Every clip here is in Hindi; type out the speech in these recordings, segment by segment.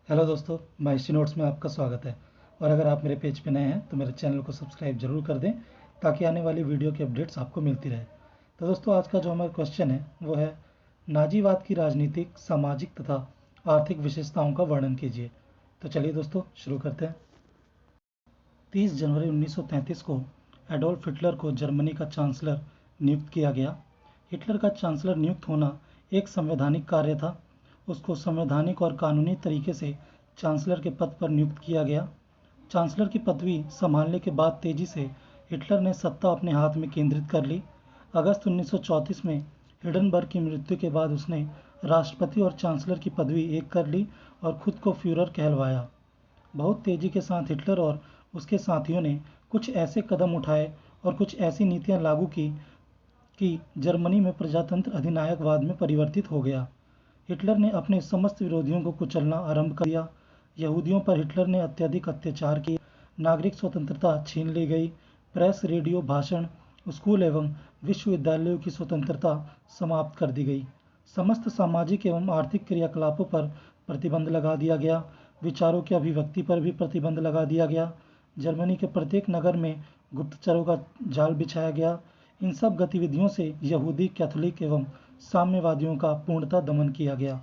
हेलो दोस्तों, मैं हिस्ट्री नोट्स में आपका स्वागत है। और अगर आप मेरे पेज पे नए हैं तो मेरे चैनल को सब्सक्राइब जरूर कर दें ताकि आने वाली वीडियो की अपडेट्स आपको मिलती रहे। तो दोस्तों, आज का जो हमारा क्वेश्चन है वो है, नाजीवाद की राजनीतिक, सामाजिक तथा आर्थिक विशेषताओं का वर्णन कीजिए। तो चलिए दोस्तों, शुरू करते हैं। 30 जनवरी 1933 को एडोल्फ हिटलर को जर्मनी का चांसलर नियुक्त किया गया। हिटलर का चांसलर नियुक्त होना एक संवैधानिक कार्य था। उसको संवैधानिक और कानूनी तरीके से चांसलर के पद पर नियुक्त किया गया। चांसलर की पदवी संभालने के बाद तेजी से हिटलर ने सत्ता अपने हाथ में केंद्रित कर ली। अगस्त 1934 में हिडनबर्ग की मृत्यु के बाद उसने राष्ट्रपति और चांसलर की पदवी एक कर ली और खुद को फ्यूरर कहलवाया। बहुत तेजी के साथ हिटलर और उसके साथियों ने कुछ ऐसे कदम उठाए और कुछ ऐसी नीतियां लागू की कि जर्मनी में प्रजातंत्र अधिनायकवाद में परिवर्तित हो गया। हिटलर ने अपने समस्त विरोधियों को कुचलना आरंभ कर दिया। यहूदियों पर हिटलर ने अत्यधिक अत्याचार किए। नागरिक स्वतंत्रता छीन ली गई। प्रेस, रेडियो, भाषण, स्कूल एवं विश्वविद्यालयों की स्वतंत्रता समाप्त कर दी गई। समस्त सामाजिक एवं आर्थिक क्रियाकलापों पर प्रतिबंध लगा दिया गया। विचारों की अभिव्यक्ति पर भी प्रतिबंध लगा दिया गया। जर्मनी के प्रत्येक नगर में गुप्तचरों का जाल बिछाया गया। इन सब गतिविधियों से यहूदी, कैथोलिक एवं साम्यवादियों का पूर्णतः दमन किया गया।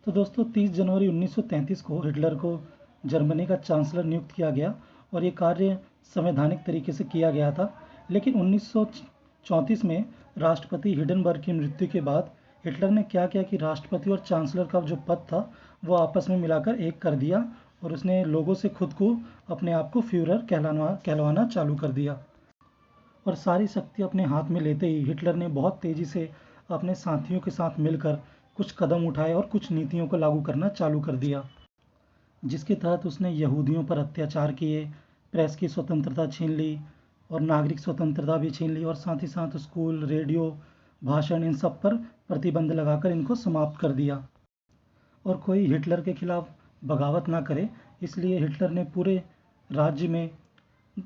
तो दोस्तों, 30 जनवरी 1933 को हिटलर को जर्मनी का चांसलर नियुक्त किया गया और ये कार्य संवैधानिक तरीके से किया गया था। लेकिन 1934 में राष्ट्रपति हिडनबर्ग की मृत्यु के बाद हिटलर ने क्या किया कि राष्ट्रपति और चांसलर का जो पद था वो आपस में मिलाकर एक कर दिया और उसने लोगों से खुद को, अपने आप को फ्यूरर कहलवाना चालू कर दिया। और सारी शक्ति अपने हाथ में लेते ही हिटलर ने बहुत तेजी से अपने साथियों के साथ मिलकर कुछ कदम उठाए और कुछ नीतियों को लागू करना चालू कर दिया, जिसके तहत उसने यहूदियों पर अत्याचार किए, प्रेस की स्वतंत्रता छीन ली और नागरिक स्वतंत्रता भी छीन ली और साथ ही साथ स्कूल, रेडियो, भाषण, इन सब पर प्रतिबंध लगाकर इनको समाप्त कर दिया। और कोई हिटलर के खिलाफ बगावत ना करे, इसलिए हिटलर ने पूरे राज्य में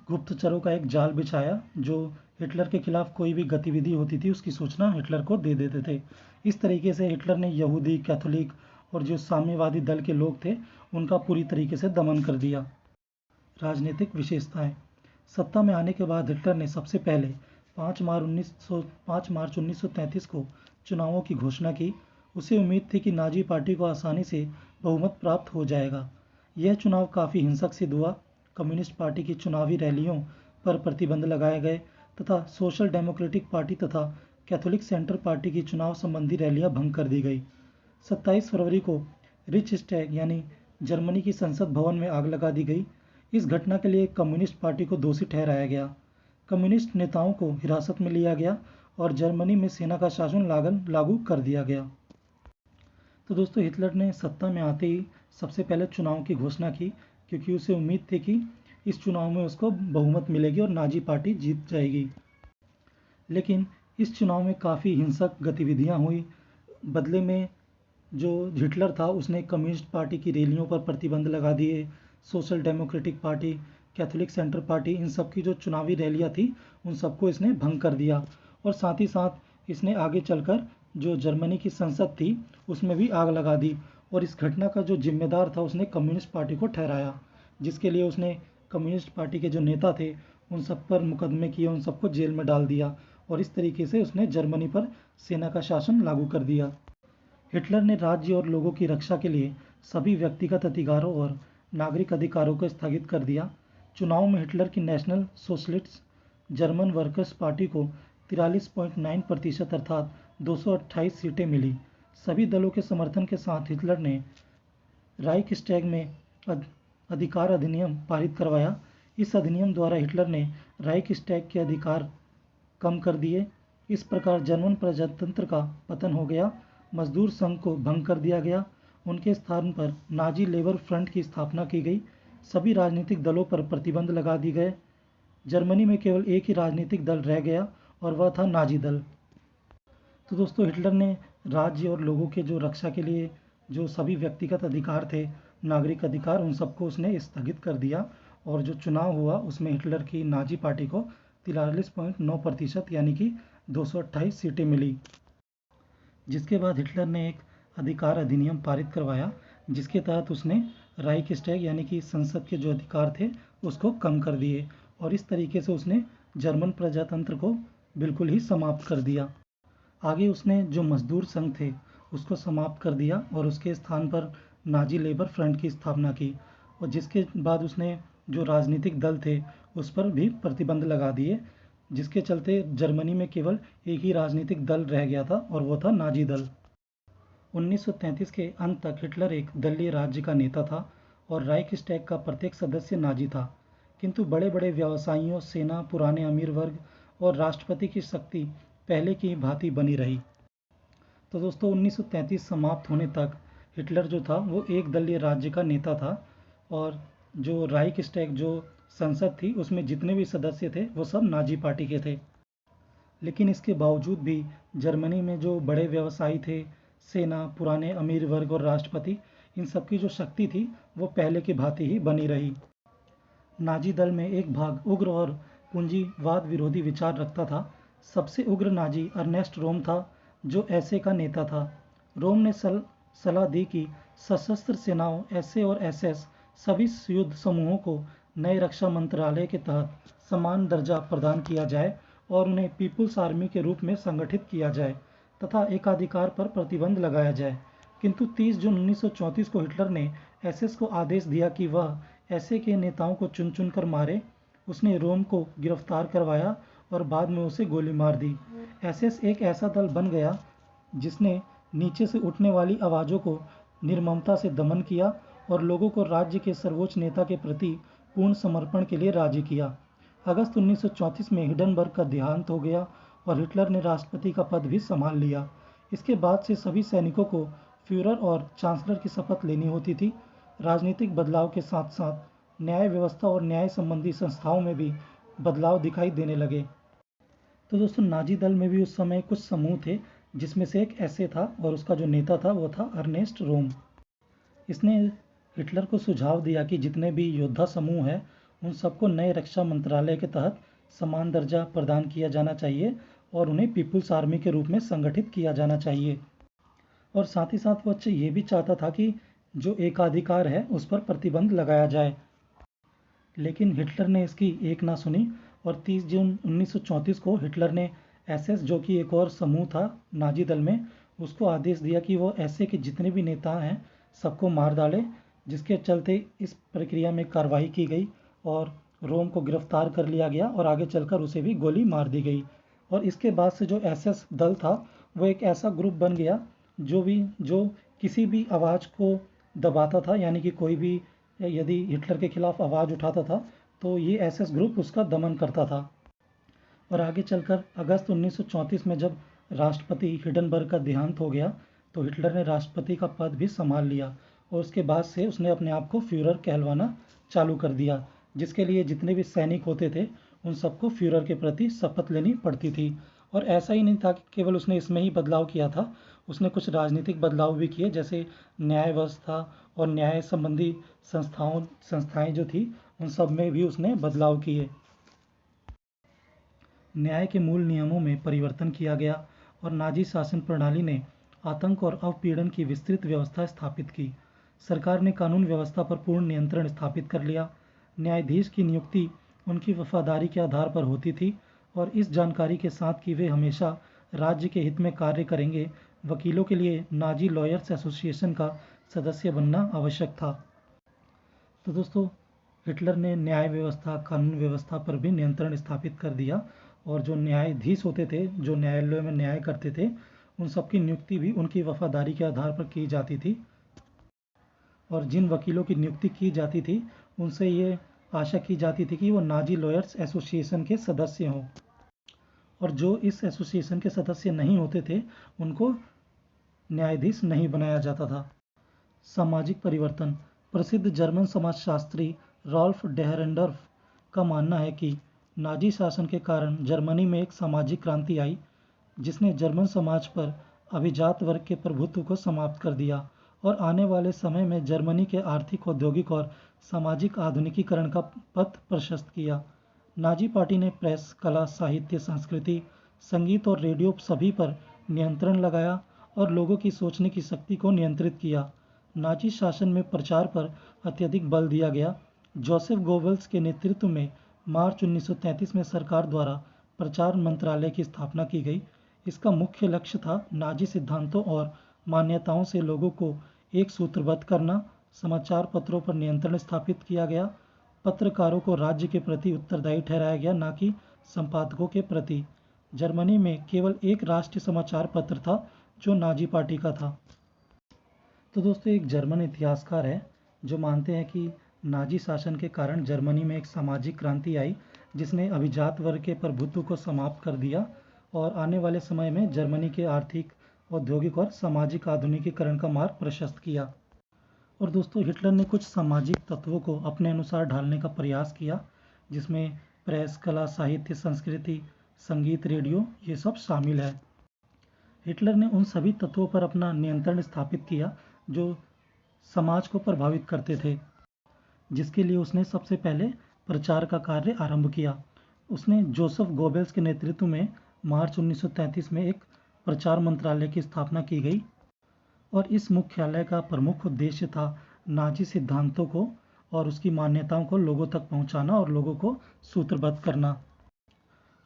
गुप्तचरों का एक जाल बिछाया जो हिटलर के खिलाफ कोई भी गतिविधि होती थी उसकी सूचना हिटलर को दे देते थे। इस तरीके से हिटलर ने यहूदी, कैथोलिक और जो साम्यवादी दल के लोग थे उनका पूरी तरीके से दमन कर दिया। राजनीतिक विशेषताएं। सत्ता में आने के बाद हिटलर ने सबसे पहले 5 मार्च 1933 को चुनावों की घोषणा की। उसे उम्मीद थी कि नाजी पार्टी को आसानी से बहुमत प्राप्त हो जाएगा। यह चुनाव काफ़ी हिंसक सिद्ध हुआ। कम्युनिस्ट पार्टी की चुनावी रैलियों पर प्रतिबंध लगाए गए तथा सोशल डेमोक्रेटिक पार्टी तथा कैथोलिक सेंटर पार्टी की चुनाव संबंधी रैलियां भंग कर दी गई। 27 फरवरी को रिचस्टैग यानी जर्मनी की संसद भवन में आग लगा दी गई। इस घटना के लिए कम्युनिस्ट पार्टी को दोषी ठहराया गया। कम्युनिस्ट नेताओं को हिरासत में लिया गया और जर्मनी में सेना का शासन लागू कर दिया गया। तो दोस्तों, हिटलर ने सत्ता में आते ही सबसे पहले चुनाव की घोषणा की, क्योंकि उसे उम्मीद थी कि इस चुनाव में उसको बहुमत मिलेगी और नाजी पार्टी जीत जाएगी। लेकिन इस चुनाव में काफ़ी हिंसक गतिविधियां हुई। बदले में जो हिटलर था उसने कम्युनिस्ट पार्टी की रैलियों पर प्रतिबंध लगा दिए। Social democratic party, Catholic centre party, इन सब की जो चुनावी रैलियां थी उन सबको इसने भंग कर दिया। और साथ ही साथ इसने आगे चलकर जो जर्मनी की संसद थी उसमें भी आग लगा दी और इस घटना का जो जिम्मेदार था उसने कम्युनिस्ट पार्टी को ठहराया, जिसके लिए उसने कम्युनिस्ट पार्टी के जो नेता थे उन सब पर मुकदमे किए, उन सबको जेल में डाल दिया और इस तरीके से उसने जर्मनी पर सेना का शासन लागू कर दिया। हिटलर ने राज्य और लोगों की रक्षा के लिए सभी व्यक्तिगत अधिकारों और नागरिक अधिकारों को स्थगित कर दिया। चुनाव में हिटलर की national socialist German workers party को 43.9% अर्थात 228 सीटें मिली। सभी दलों के समर्थन के साथ हिटलर ने राइखस्टैग में अधिकार अधिनियम पारित करवाया। इस अधिनियम द्वारा हिटलर ने राइखस्टैग के अधिकार कम कर दिए। इस प्रकार जर्मन प्रजातंत्र का पतन हो गया। मजदूर संघ को भंग कर दिया गया। उनके स्थान पर नाजी लेबर फ्रंट की स्थापना की गई। सभी राजनीतिक दलों पर प्रतिबंध लगा दिए गए। जर्मनी में केवल एक ही राजनीतिक दल रह गया और वह था नाजी दल। तो दोस्तों, हिटलर ने राज्य और लोगों के जो रक्षा के लिए जो सभी व्यक्तिगत अधिकार थे, नागरिक अधिकार, उन सबको उसने स्थगित कर दिया और जो चुनाव हुआ उसमें हिटलर की नाजी पार्टी को 43.9% यानी कि 228 सीटें मिली। जिसके बाद हिटलर ने एक अधिकार अधिनियम पारित करवाया जिसके तहत उसने राइक्सटैग यानी कि संसद के जो अधिकार थे उसको कम कर दिए, और इस तरीके से उसने जर्मन प्रजातंत्र को बिल्कुल ही समाप्त कर दिया। आगे उसने जो मजदूर संघ थे उसको समाप्त कर दिया और उसके स्थान पर नाजी लेबर फ्रंट की स्थापना की, और जिसके बाद उसने जो राजनीतिक दल थे उस पर भी प्रतिबंध लगा दिए, जिसके चलते जर्मनी में केवल एक ही राजनीतिक दल रह गया था और वो था नाजी दल। 1933 के अंत तक हिटलर एक दलीय राज्य का नेता था और राइक्सटैग का प्रत्येक सदस्य नाजी था, किंतु बड़े बड़े व्यवसायियों, सेना, पुराने अमीर वर्ग और राष्ट्रपति की शक्ति पहले की भांति बनी रही। तो दोस्तों 1933 समाप्त होने तक हिटलर जो था वो एक दलीय राज्य का नेता था, और जो राइक्सटैग जो संसद थी उसमें जितने भी सदस्य थे वो सब नाजी पार्टी के थे। लेकिन इसके बावजूद भी जर्मनी में जो बड़े व्यवसायी थे, सेना, पुराने अमीर वर्ग और राष्ट्रपति, इन सबकी जो शक्ति थी वो पहले की भांति ही बनी रही। नाजी दल में एक भाग उग्र और पूंजीवाद विरोधी विचार रखता था। सबसे उग्र नाजी अर्नेस्ट रोम था, जो एसए का नेता था। रोम ने सलाह दी कि सशस्त्र सेनाओं एसए और एसएस सभी युद्ध समूहों को नए रक्षा मंत्रालय के तहत समान दर्जा प्रदान किया जाए और उन्हें पीपुल्स आर्मी के रूप में संगठित किया जाए तथा एकाधिकार पर प्रतिबंध लगाया जाए। किंतु 30 जून 1934 को हिटलर ने एसएस को आदेश दिया कि वह एसए के नेताओं को चुन चुन कर मारे। उसने रोम को गिरफ्तार करवाया और बाद में उसे गोली मार दी। एसएस एक ऐसा दल बन गया जिसने नीचे से उठने वाली आवाज़ों को निर्ममता से दमन किया और लोगों को राज्य के सर्वोच्च नेता के प्रति पूर्ण समर्पण के लिए राजी किया। अगस्त 1934 में हिंडनबर्ग का देहांत हो गया और हिटलर ने राष्ट्रपति का पद भी संभाल लिया। इसके बाद से सभी सैनिकों को फ्यूरर और चांसलर की शपथ लेनी होती थी। राजनीतिक बदलाव के साथ साथ न्याय व्यवस्था और न्याय संबंधी संस्थाओं में भी बदलाव दिखाई देने लगे। तो दोस्तों नाजी दल में भी उस समय कुछ समूह थे, जिसमें से एक एसए था और उसका जो नेता था वो था अर्नेस्ट रोम। इसने हिटलर को सुझाव दिया कि जितने भी योद्धा समूह हैं उन सबको नए रक्षा मंत्रालय के तहत समान दर्जा प्रदान किया जाना चाहिए और उन्हें पीपुल्स आर्मी के रूप में संगठित किया जाना चाहिए। और साथ ही साथ वो ये भी चाहता था कि जो एकाधिकार है उस पर प्रतिबंध लगाया जाए। लेकिन हिटलर ने इसकी एक ना सुनी और 30 जून 1934 को हिटलर ने एसएस, जो कि एक और समूह था नाजी दल में, उसको आदेश दिया कि वो एसए के जितने भी नेता हैं सबको मार डाले, जिसके चलते इस प्रक्रिया में कार्रवाई की गई और रोम को गिरफ्तार कर लिया गया और आगे चलकर उसे भी गोली मार दी गई। और इसके बाद से जो एसएस दल था वो एक ऐसा ग्रुप बन गया जो किसी भी आवाज़ को दबाता था, यानी कि कोई भी यदि हिटलर के खिलाफ आवाज़ उठाता था तो ये एसएस ग्रुप उसका दमन करता था। और आगे चलकर अगस्त 1934 में जब राष्ट्रपति हिंडनबर्ग का देहांत हो गया तो हिटलर ने राष्ट्रपति का पद भी संभाल लिया और उसके बाद से उसने अपने आप को फ्यूरर कहलवाना चालू कर दिया, जिसके लिए जितने भी सैनिक होते थे उन सबको फ्यूरर के प्रति शपथ लेनी पड़ती थी। और ऐसा ही नहीं था कि केवल उसने इसमें ही बदलाव किया था, उसने कुछ राजनीतिक बदलाव भी किए, जैसे न्याय व्यवस्था और न्याय संबंधी संस्थाएं जो थी उन सब में भी उसने बदलाव किए। न्याय के मूल नियमों में परिवर्तन किया गया और नाजी शासन प्रणाली ने आतंक और अपपीड़न की विस्तृत व्यवस्था स्थापित की। सरकार ने कानून व्यवस्था पर पूर्ण नियंत्रण स्थापित कर लिया। न्यायाधीश की नियुक्ति उनकी वफादारी के आधार पर होती थी और इस जानकारी के साथ कि वे हमेशा राज्य के हित में कार्य करेंगे, वकीलों के लिए नाजी लॉयर्स एसोसिएशन का सदस्य बनना आवश्यक था। तो दोस्तों हिटलर ने न्याय व्यवस्था, कानून व्यवस्था पर भी नियंत्रण स्थापित कर दिया और जो न्यायाधीश होते थे, जो न्यायालयों में न्याय करते थे, उन सबकी नियुक्ति भी उनकी वफादारी के आधार पर की जाती थी। और जिन वकीलों की नियुक्ति की जाती थी उनसे ये आशा की जाती थी कि वो नाजी लॉयर्स एसोसिएशन के सदस्य हों, और जो इस एसोसिएशन के सदस्य नहीं होते थे उनको न्यायाधीश नहीं बनाया जाता था। सामाजिक परिवर्तन। प्रसिद्ध जर्मन समाजशास्त्री रॉल्फ डेहरेंडर्फ का मानना है कि नाजी शासन के कारण जर्मनी में एक सामाजिक क्रांति आई, जिसने जर्मन समाज पर अभिजात वर्ग के प्रभुत्व को समाप्त कर दिया और आने वाले समय में जर्मनी के आर्थिक, औद्योगिक और सामाजिक आधुनिकीकरण का पथ प्रशस्त किया। नाजी पार्टी ने प्रेस, कला, साहित्य, संस्कृति, संगीत और रेडियो सभी पर नियंत्रण लगाया और लोगों की सोचने की शक्ति को नियंत्रित किया। नाजी शासन में प्रचार पर अत्यधिक बल दिया गया। जोसेफ गोबल्स के नेतृत्व में मार्च 1933 में सरकार द्वारा प्रचार मंत्रालय की स्थापना की गई। इसका मुख्य लक्ष्य था नाजी सिद्धांतों और मान्यताओं से लोगों को एक सूत्रबद्ध करना। समाचार पत्रों पर नियंत्रण स्थापित किया गया। पत्रकारों को राज्य के प्रति उत्तरदायी ठहराया गया, न कि संपादकों के प्रति। जर्मनी में केवल एक राष्ट्रीय समाचार पत्र था जो नाजी पार्टी का था। तो दोस्तों, एक जर्मन इतिहासकार है जो मानते हैं कि नाजी शासन के कारण जर्मनी में एक सामाजिक क्रांति आई जिसने अभिजात वर्ग के प्रभुत्व को समाप्त कर दिया और आने वाले समय में जर्मनी के आर्थिक, औद्योगिक और सामाजिक आधुनिकीकरण का मार्ग प्रशस्त किया। और दोस्तों, हिटलर ने कुछ सामाजिक तत्वों को अपने अनुसार ढालने का प्रयास किया, जिसमें प्रेस, कला, साहित्य, संस्कृति, संगीत, रेडियो, ये सब शामिल है। हिटलर ने उन सभी तत्वों पर अपना नियंत्रण स्थापित किया जो समाज को प्रभावित करते थे, जिसके लिए उसने सबसे पहले प्रचार का कार्य आरंभ किया। उसने जोसेफ गोबेल्स के नेतृत्व में मार्च 1933 में एक प्रचार मंत्रालय की स्थापना की गई और इस मुख्यालय का प्रमुख उद्देश्य था नाजी सिद्धांतों को और उसकी मान्यताओं को लोगों तक पहुंचाना और लोगों को सूत्रबद्ध करना।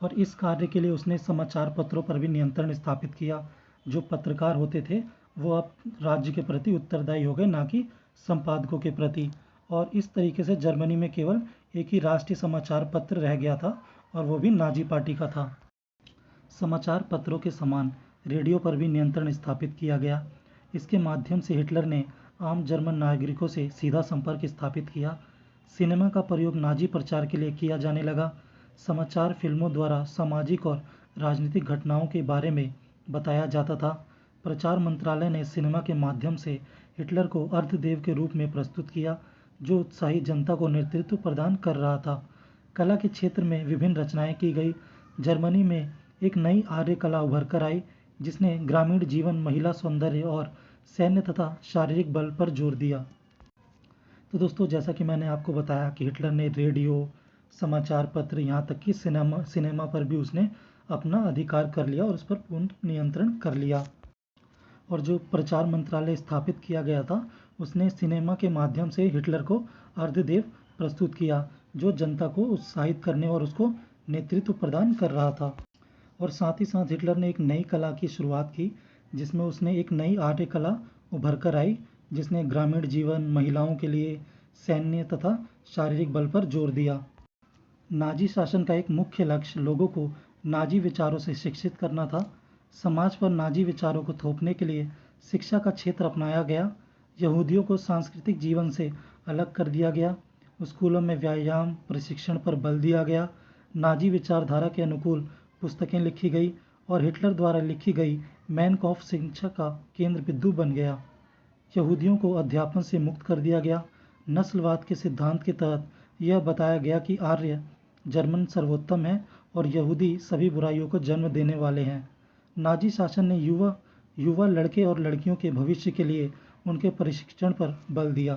और इस कार्य के लिए उसने समाचार पत्रों पर भी नियंत्रण स्थापित किया। जो पत्रकार होते थे वो अब राज्य के प्रति उत्तरदायी हो गए, ना कि संपादकों के प्रति। और इस तरीके से जर्मनी में केवल एक ही राष्ट्रीय समाचार पत्र रह गया था और वो भी नाजी पार्टी का था। समाचार पत्रों के समान रेडियो पर भी नियंत्रण स्थापित किया गया। इसके माध्यम से हिटलर ने आम जर्मन नागरिकों से सीधा संपर्क स्थापित किया। सिनेमा का प्रयोग नाजी प्रचार के लिए किया जाने लगा। समाचार फिल्मों द्वारा सामाजिक और राजनीतिक घटनाओं के बारे में बताया जाता था। प्रचार मंत्रालय ने सिनेमा के माध्यम से हिटलर को अर्धदेव के रूप में प्रस्तुत किया, जो उत्साही जनता को नेतृत्व प्रदान कर रहा था। कला के क्षेत्र में विभिन्न रचनाएं की गई। जर्मनी में एक नई आर्य कला उभर कर आई जिसने ग्रामीण जीवन, महिला सौंदर्य और सैन्य तथा शारीरिक बल पर जोर दिया। तो दोस्तों, जैसा कि मैंने आपको बताया कि हिटलर ने रेडियो, समाचार पत्र, यहाँ तक कि सिनेमा पर भी उसने अपना अधिकार कर लिया और उस पर पूर्ण नियंत्रण कर लिया। और जो प्रचार मंत्रालय स्थापित किया गया था उसने सिनेमा के माध्यम से हिटलर को अर्धदेव प्रस्तुत किया, जो जनता को उत्साहित करने और उसको नेतृत्व प्रदान कर रहा था। और साथ ही साथ हिटलर ने एक नई कला की शुरुआत की जिसमें उसने एक नई आर्ट कला उभर कर आई जिसने ग्रामीण जीवन, महिलाओं के लिए सैन्य तथा शारीरिक बल पर जोर दिया। नाजी शासन का एक मुख्य लक्ष्य लोगों को नाजी विचारों से शिक्षित करना था। समाज पर नाजी विचारों को थोपने के लिए शिक्षा का क्षेत्र अपनाया गया। यहूदियों को सांस्कृतिक जीवन से अलग कर दिया गया। स्कूलों में व्यायाम प्रशिक्षण पर बल दिया गया। नाजी विचारधारा के अनुकूल पुस्तकें लिखी गई और हिटलर द्वारा लिखी गई मैन कॉफ शिक्षा का केंद्र बिंदु बन गया। यहूदियों को अध्यापन से मुक्त कर दिया गया। नस्लवाद के सिद्धांत के तहत यह बताया गया कि आर्य जर्मन सर्वोत्तम है और यहूदी सभी बुराइयों को जन्म देने वाले हैं। नाजी शासन ने युवा लड़के और लड़कियों के भविष्य के लिए उनके प्रशिक्षण पर बल दिया।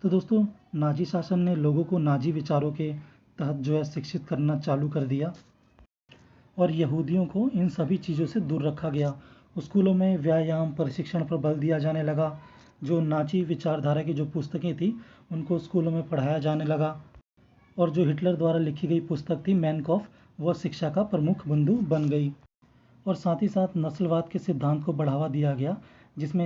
तो दोस्तों, नाजी शासन ने लोगों को नाजी विचारों के तहत जो है शिक्षित करना चालू कर दिया और यहूदियों को इन सभी चीज़ों से दूर रखा गया। स्कूलों में व्यायाम प्रशिक्षण पर बल दिया जाने लगा। जो नाजी विचारधारा की जो पुस्तकें थी उनको स्कूलों में पढ़ाया जाने लगा और जो हिटलर द्वारा लिखी गई पुस्तक थी मैन कॉफ, वह शिक्षा का प्रमुख बिंदु बन गई। और साथ ही साथ नस्लवाद के सिद्धांत को बढ़ावा दिया गया जिसमें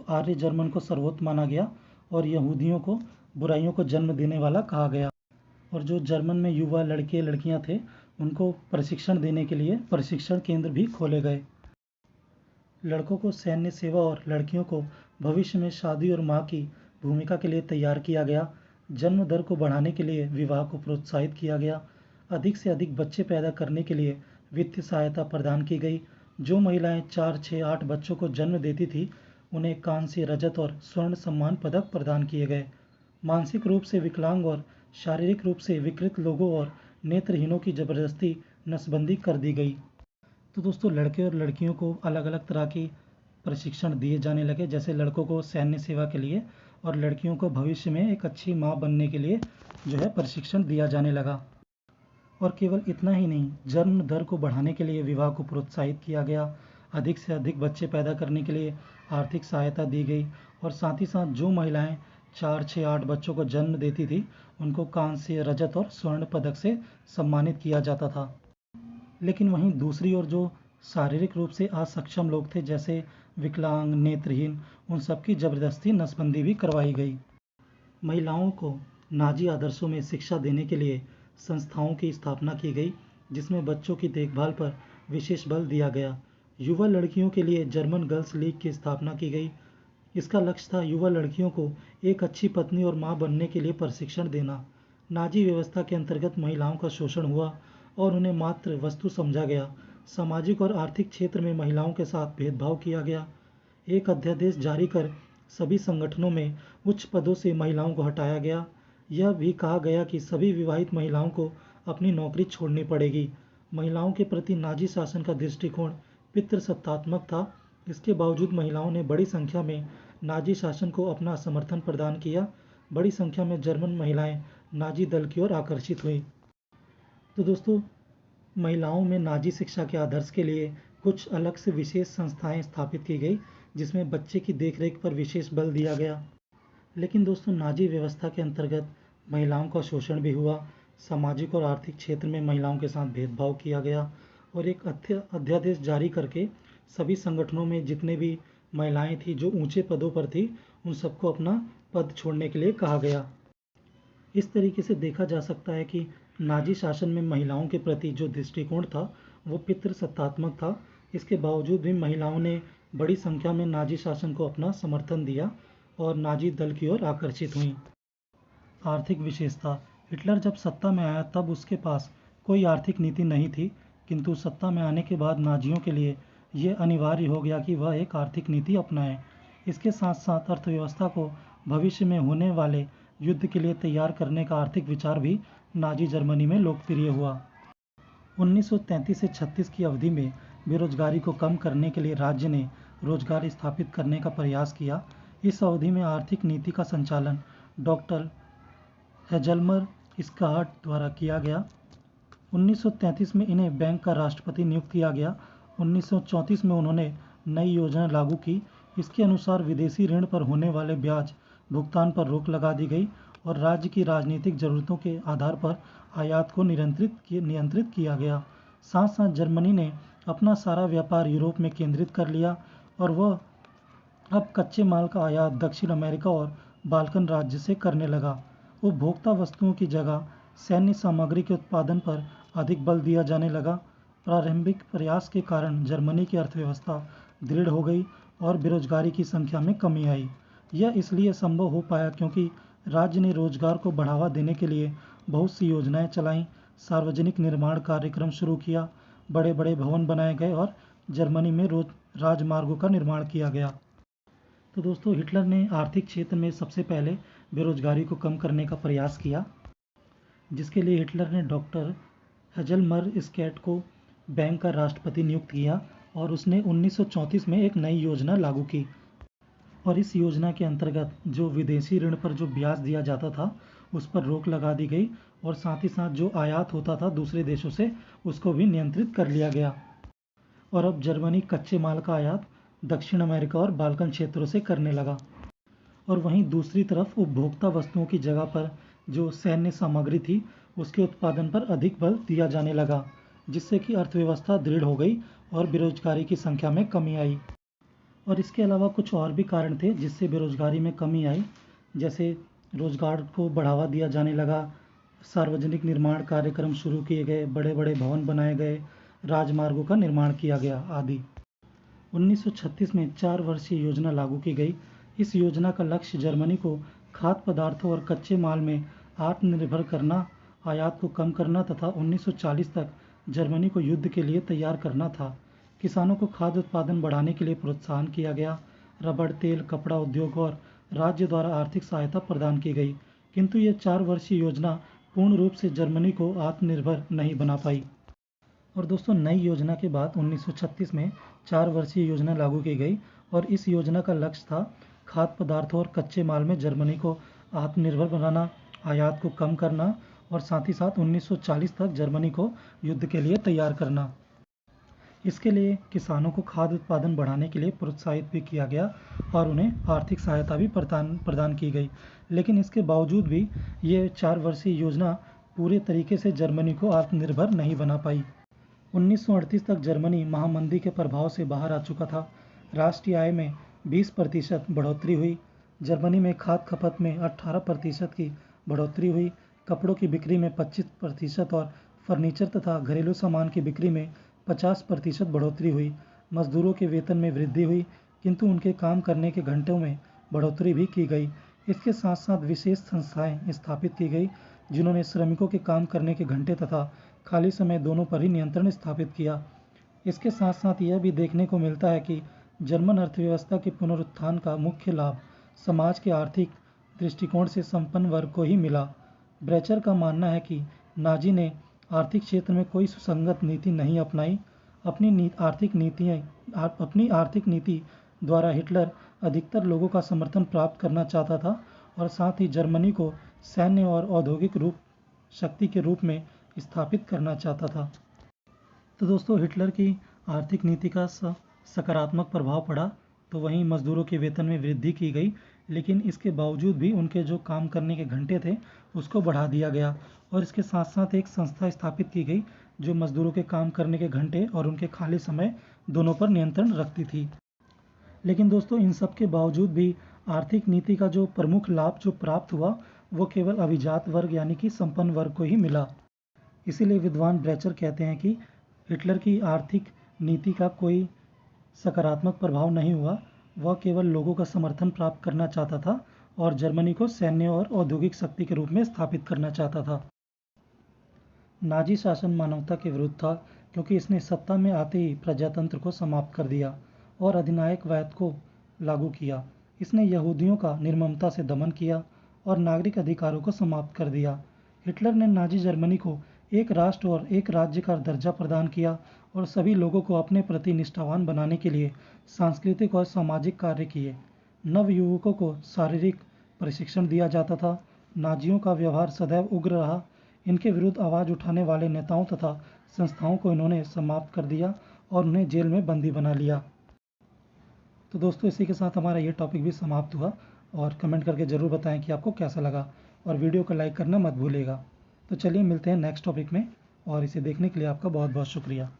आर्य जर्मन को सर्वोत्तम माना गया और यहूदियों को बुराइयों को जन्म देने वाला कहा गया। और जो जर्मन में युवा लड़के लड़कियां थे उनको प्रशिक्षण देने के लिए प्रशिक्षण केंद्र भी खोले गए। लड़कों को सैन्य सेवा और लड़कियों को भविष्य में शादी और माँ की भूमिका के लिए तैयार किया गया। जन्म दर को बढ़ाने के लिए विवाह को प्रोत्साहित किया गया। अधिक से अधिक बच्चे पैदा करने के लिए वित्तीय सहायता प्रदान की गई। जो महिलाएं 4, 6, 8 बच्चों को जन्म देती थी उन्हें कांस्य, रजत और स्वर्ण सम्मान पदक प्रदान किए गए। मानसिक रूप से विकलांग और शारीरिक रूप से विकृत लोगों और नेत्रहीनों की जबरदस्ती नसबंदी कर दी गई। तो दोस्तों, लड़के और लड़कियों को अलग अलग तरह की प्रशिक्षण दिए जाने लगे, जैसे लड़कों को सैन्य सेवा के लिए और लड़कियों को भविष्य में एक अच्छी माँ बनने के लिए जो है प्रशिक्षण दिया जाने लगा। और केवल इतना ही नहीं, जन्म दर को बढ़ाने के लिए विवाह को प्रोत्साहित किया गया। अधिक से अधिक बच्चे पैदा करने के लिए आर्थिक सहायता दी गई और साथ ही साथ जो महिलाएं 4, 6, 8 बच्चों को जन्म देती थी उनको कांस्य, रजत और स्वर्ण पदक से सम्मानित किया जाता था। लेकिन वहीं दूसरी ओर जो शारीरिक रूप से असक्षम लोग थे, जैसे विकलांग, नेत्रहीन, उन सबकी जबरदस्ती नसबंदी भी करवाई गई। महिलाओं को नाजी आदर्शों में शिक्षा देने के लिए संस्थाओं की स्थापना की गई, जिसमें बच्चों की देखभाल पर विशेष बल दिया गया। युवा लड़कियों के लिए जर्मन गर्ल्स लीग की स्थापना की गई। इसका लक्ष्य था युवा लड़कियों को एक अच्छी पत्नी और मां बनने के लिए प्रशिक्षण देना। नाजी व्यवस्था के अंतर्गत महिलाओं का शोषण हुआ और उन्हें मात्र वस्तु समझा गया। सामाजिक और आर्थिक क्षेत्र में महिलाओं के साथ भेदभाव किया गया। एक अध्यादेश जारी कर सभी संगठनों में उच्च पदों से महिलाओं को हटाया गया। यह भी कहा गया कि सभी विवाहित महिलाओं को अपनी नौकरी छोड़नी पड़ेगी। महिलाओं के प्रति नाजी शासन का दृष्टिकोण पितृसत्तात्मक था। इसके बावजूद महिलाओं ने बड़ी संख्या में नाजी शासन को अपना समर्थन प्रदान किया। बड़ी संख्या में जर्मन महिलाएं नाजी दल की ओर आकर्षित हुई। तो दोस्तों, महिलाओं में नाजी शिक्षा के आदर्श के लिए कुछ अलग से विशेष संस्थाएं स्थापित की गई, जिसमें बच्चे की देखरेख पर विशेष बल दिया गया। लेकिन दोस्तों, नाजी व्यवस्था के अंतर्गत महिलाओं का शोषण भी हुआ। सामाजिक और आर्थिक क्षेत्र में महिलाओं के साथ भेदभाव किया गया और एक अध्यादेश जारी करके सभी संगठनों में जितने भी महिलाएं थी जो ऊंचे पदों पर थी, उन सबको अपना पद छोड़ने के लिए कहा गया। इस तरीके से देखा जा सकता है कि नाजी शासन में महिलाओं के प्रति जो दृष्टिकोण था वो पितृसत्तात्मक था। इसके बावजूद भी महिलाओं ने बड़ी संख्या में नाजी शासन को अपना समर्थन दिया और नाजी दल की ओर आकर्षित हुई। आर्थिक विशेषता। हिटलर जब सत्ता में आया तब उसके पास कोई आर्थिक नीति नहीं थी, किंतु सत्ता में आने के बाद नाजियों के लिए यह अनिवार्य हो गया कि वह एक आर्थिक नीति अपनाएं। इसके साथ साथ अर्थव्यवस्था को भविष्य में होने वाले युद्ध के लिए तैयार करने का आर्थिक विचार भी नाजी जर्मनी में लोकप्रिय हुआ। 1933 से 36 की अवधि में बेरोजगारी को कम करने के लिए राज्य ने रोजगार स्थापित करने का प्रयास किया। इस अवधि में आर्थिक नीति का संचालन डॉक्टर हेजलमर स्कार्ट द्वारा किया गया। 1933 में इन्हें बैंक का राष्ट्रपति नियुक्त किया गया। 1934 में उन्होंने नई योजना लागू की। इसके अनुसार विदेशी ऋण पर होने वाले ब्याज भुगतान पर रोक लगा दी गई और राज्य की राजनीतिक जरूरतों के आधार पर आयात को नियंत्रित किया गया। साथ साथ जर्मनी ने अपना सारा व्यापार यूरोप में केंद्रित कर लिया और वह अब कच्चे माल का आयात दक्षिण अमेरिका और बाल्कन राज्य से करने लगा। उपभोक्ता वस्तुओं की जगह सैन्य सामग्री के उत्पादन पर अधिक बल दिया जाने लगा। प्रारंभिक प्रयास के कारण जर्मनी की अर्थव्यवस्था दृढ़ हो गई और बेरोजगारी की संख्या में कमी आई। यह इसलिए संभव हो पाया क्योंकि राज्य ने रोजगार को बढ़ावा देने के लिए बहुत सी योजनाएं चलाईं, सार्वजनिक निर्माण कार्यक्रम शुरू किया, बड़े बड़े भवन बनाए गए और जर्मनी में राजमार्गों का निर्माण किया गया। तो दोस्तों, हिटलर ने आर्थिक क्षेत्र में सबसे पहले बेरोजगारी को कम करने का प्रयास किया, जिसके लिए हिटलर ने डॉक्टर हेजलमर स्कैट को बैंक का राष्ट्रपति नियुक्त किया और उसने 1934 में एक नई योजना लागू की। और इस योजना के अंतर्गत जो विदेशी ऋण पर जो ब्याज दिया जाता था उस पर रोक लगा दी गई और साथ ही साथ जो आयात होता था दूसरे देशों से उसको भी नियंत्रित कर लिया गया। और अब जर्मनी कच्चे माल का आयात दक्षिण अमेरिका और बाल्कन क्षेत्रों से करने लगा। और वहीं दूसरी तरफ उपभोक्ता वस्तुओं की जगह पर जो सैन्य सामग्री थी उसके उत्पादन पर अधिक बल दिया जाने लगा, जिससे कि अर्थव्यवस्था दृढ़ हो गई और बेरोजगारी की संख्या में कमी आई। और इसके अलावा कुछ और भी कारण थे जिससे बेरोजगारी में कमी आई, जैसे रोजगार को बढ़ावा दिया जाने लगा, सार्वजनिक निर्माण कार्यक्रम शुरू किए गए, बड़े बड़े भवन बनाए गए, राजमार्गों का निर्माण किया गया आदि। 1936 में 4 वर्षीय योजना लागू की गई। इस योजना का लक्ष्य जर्मनी को खाद्य पदार्थों और कच्चे माल में आत्मनिर्भर करना, आयात को कम करना तथा 1940 तक जर्मनी को युद्ध के लिए तैयार करना था। किसानों को खाद्य उत्पादन बढ़ाने के लिए प्रोत्साहन किया गया। रबड़, तेल, कपड़ा उद्योग और राज्य द्वारा आर्थिक सहायता प्रदान की गई, किंतु यह 4 वर्षीय योजना पूर्ण रूप से जर्मनी को आत्मनिर्भर नहीं बना पाई। और दोस्तों, नई योजना के बाद 1936 में 4 वर्षीय योजना लागू की गई और इस योजना का लक्ष्य था खाद्य पदार्थों और कच्चे माल में जर्मनी को आत्मनिर्भर बनाना, आयात को कम करना और साथ ही साथ 1940 तक जर्मनी को युद्ध के लिए तैयार करना। इसके लिए किसानों को खाद्य उत्पादन बढ़ाने के लिए प्रोत्साहित भी किया गया और उन्हें आर्थिक सहायता भी प्रदान की गई। लेकिन इसके बावजूद भी ये 4 वर्षीय योजना पूरे तरीके से जर्मनी को आत्मनिर्भर नहीं बना पाई। 1938 तक जर्मनी महामंदी के प्रभाव से बाहर आ चुका था। राष्ट्रीय आय में 20% बढ़ोतरी हुई। जर्मनी में खाद्य खपत में 18% की बढ़ोतरी हुई। कपड़ों की बिक्री में 25% और फर्नीचर तथा घरेलू सामान की बिक्री में 50% बढ़ोतरी हुई। मजदूरों के वेतन में वृद्धि हुई, किंतु उनके काम करने के घंटों में बढ़ोतरी भी की गई। इसके साथ साथ विशेष संस्थाएं स्थापित की गई जिन्होंने श्रमिकों के काम करने के घंटे तथा खाली समय दोनों पर ही नियंत्रण स्थापित किया। इसके साथ साथ यह भी देखने को मिलता है कि जर्मन अर्थव्यवस्था के पुनरुत्थान का मुख्य लाभ समाज के आर्थिक दृष्टिकोण से संपन्न वर्ग को ही मिला। ब्रेचर का मानना है कि नाजी ने आर्थिक क्षेत्र में कोई सुसंगत नीति नहीं अपनाई। अपनी आर्थिक नीति द्वारा हिटलर अधिकतर लोगों का समर्थन प्राप्त करना चाहता था और साथ ही जर्मनी को सैन्य और औद्योगिक शक्ति के रूप में स्थापित करना चाहता था। तो दोस्तों, हिटलर की आर्थिक नीति का सकारात्मक प्रभाव पड़ा, तो वहीं मजदूरों के वेतन में वृद्धि की गई, लेकिन इसके बावजूद भी उनके जो काम करने के घंटे थे उसको बढ़ा दिया गया और इसके साथ साथ एक संस्था स्थापित की गई जो मजदूरों के काम करने के घंटे और उनके खाली समय दोनों पर नियंत्रण रखती थी। लेकिन दोस्तों, इन सब के बावजूद भी आर्थिक नीति का जो प्रमुख लाभ जो प्राप्त हुआ वो केवल अभिजात वर्ग यानी कि संपन्न वर्ग को ही मिला। इसीलिए विद्वान ब्रेचर कहते हैं कि हिटलर की आर्थिक नीति का कोई सकारात्मक प्रभाव नहीं हुआ, वह केवल लोगों का समर्थन प्राप्त करना चाहता था और जर्मनी को सैन्य और औद्योगिक शक्ति के रूप में स्थापित करना चाहता था। नाजी शासन मानवता के विरुद्ध था क्योंकि इसने सत्ता में आते ही प्रजातंत्र को समाप्त कर दिया और अधिनायकवाद को लागू किया। इसने यहूदियों का निर्ममता से दमन किया और नागरिक अधिकारों को समाप्त कर दिया। हिटलर ने नाजी जर्मनी को एक राष्ट्र और एक राज्य का दर्जा प्रदान किया और सभी लोगों को अपने प्रति निष्ठावान बनाने के लिए सांस्कृतिक और सामाजिक कार्य किए। नवयुवकों को शारीरिक प्रशिक्षण दिया जाता था। नाजियों का व्यवहार सदैव उग्र रहा। इनके विरुद्ध आवाज उठाने वाले नेताओं तथा संस्थाओं को इन्होंने समाप्त कर दिया और उन्हें जेल में बंदी बना लिया। तो दोस्तों, इसी के साथ हमारा ये टॉपिक भी समाप्त हुआ और कमेंट करके ज़रूर बताएं कि आपको कैसा लगा और वीडियो को लाइक करना मत भूलिएगा। तो चलिए मिलते हैं नेक्स्ट टॉपिक में और इसे देखने के लिए आपका बहुत बहुत शुक्रिया।